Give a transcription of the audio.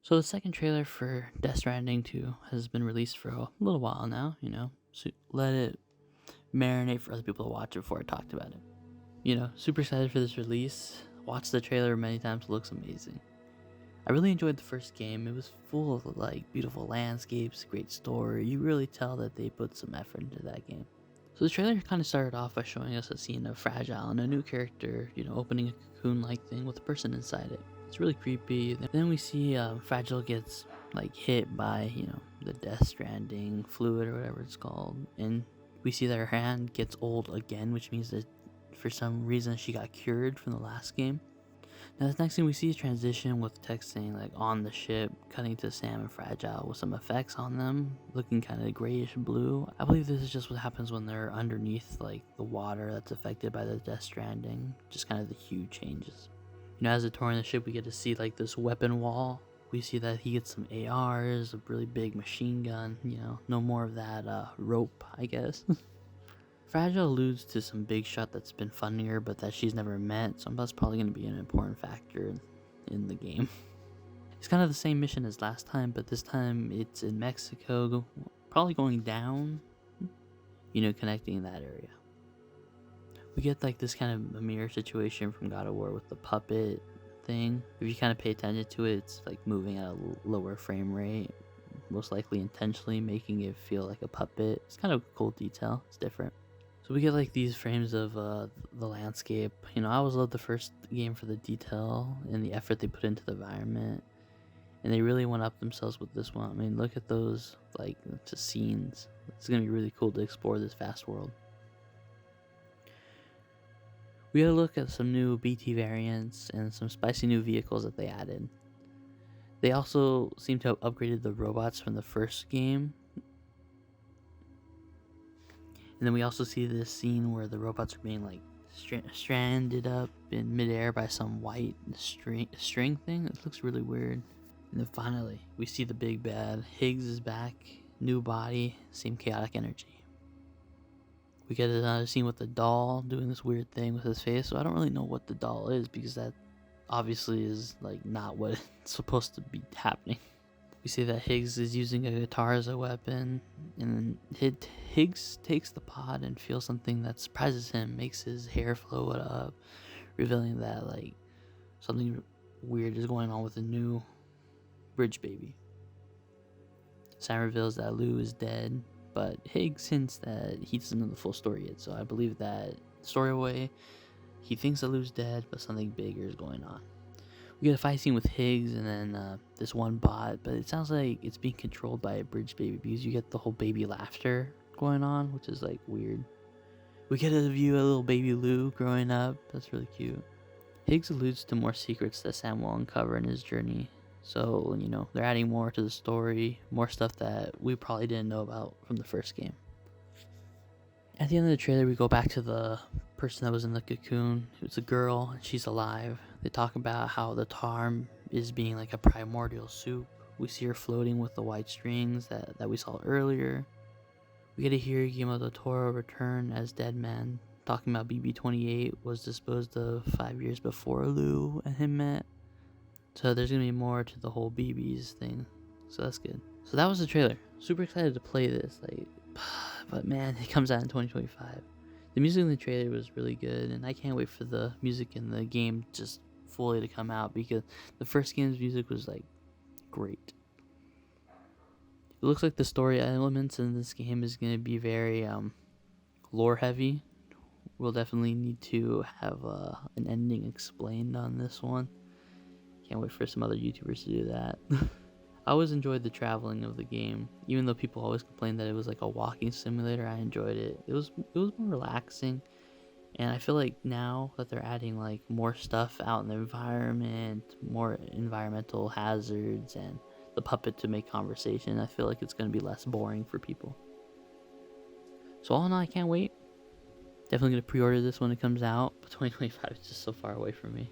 So the second trailer for Death Stranding 2 has been released for a little while now, so let it marinate for other people to watch it before I talked about it. Super excited for this release. Watched the trailer many times, it looks amazing. I really enjoyed the first game. It was full of like beautiful landscapes, great story. You really tell that they put some effort into that game. So the trailer kind of started off by showing us a scene of Fragile and a new character, opening a cocoon-like thing with a person inside it. It's really creepy. Then we see Fragile gets like hit by, the Death Stranding fluid or whatever it's called, and we see that her hand gets old again, which means that for some reason she got cured from the last game. Now, the next thing we see is transition with text saying like on the ship, cutting to Sam and Fragile with some effects on them, looking kind of grayish blue. I believe this is just what happens when they're underneath like the water that's affected by the Death Stranding, just kind of the hue changes. As they're touring the ship, we get to see like this weapon wall. We see that he gets some ARs, a really big machine gun, no more of that rope, I guess. Fragile alludes to some big shot that's been funnier, but that she's never met, so that's probably going to be an important factor in the game. It's kind of the same mission as last time, but this time it's in Mexico, probably going down, connecting that area. We get like this kind of a mirror situation from God of War with the puppet thing. If you kind of pay attention to it, it's like moving at a lower frame rate, most likely intentionally making it feel like a puppet. It's kind of a cool detail, it's different. So we get like these frames of the landscape. I always loved the first game for the detail and the effort they put into the environment, and they really went up themselves with this one. I mean, look at those like just scenes. It's gonna be really cool to explore this vast world. We gotta look at some new BT variants and some spicy new vehicles that they added. They also seem to have upgraded the robots from the first game. And then we also see this scene where the robots are being like stranded up in midair by some white string thing. It looks really weird. And then finally, we see the big bad. Higgs is back, new body, same chaotic energy. We get another scene with the doll doing this weird thing with his face. So I don't really know what the doll is, because that obviously is like not what it's supposed to be happening. We see that Higgs is using a guitar as a weapon, and then Higgs takes the pod and feels something that surprises him, makes his hair float up, revealing that like something weird is going on with the new bridge baby. Sam reveals that Lou is dead, but Higgs hints that he doesn't know the full story yet, so I believe that story away, he thinks that Lou's dead, but something bigger is going on. We get a fight scene with Higgs and then this one bot, but it sounds like it's being controlled by a bridge baby, because you get the whole baby laughter going on, which is like weird. We get to view a little baby Lou growing up. That's really cute. Higgs alludes to more secrets that Sam will uncover in his journey. So, they're adding more to the story, more stuff that we probably didn't know about from the first game. At the end of the trailer, we go back to the person that was in the cocoon. It's a girl, and she's alive. They talk about how the tar is being like a primordial soup. We see her floating with the white strings that we saw earlier. We get to hear Guillermo del Toro return as Deadman, talking about BB-28 was disposed of 5 years before Lou and him met. So there's going to be more to the whole BB's thing. So that's good. So that was the trailer. Super excited to play this. But man, it comes out in 2025. The music in the trailer was really good, and I can't wait for the music in the game just fully to come out, because the first game's music was like great. It looks like the story elements in this game is going to be very lore heavy. We'll definitely need to have an ending explained on this one. Can't wait for some other YouTubers to do that. I always enjoyed the traveling of the game, even though people always complained that it was like a walking simulator. I enjoyed it. It was more relaxing, and I feel like now that they're adding like more stuff out in the environment, more environmental hazards, and the puppet to make conversation, I feel like it's going to be less boring for people. So all in all, I can't wait. Definitely going to pre-order this when it comes out, but 2025 is just so far away from me.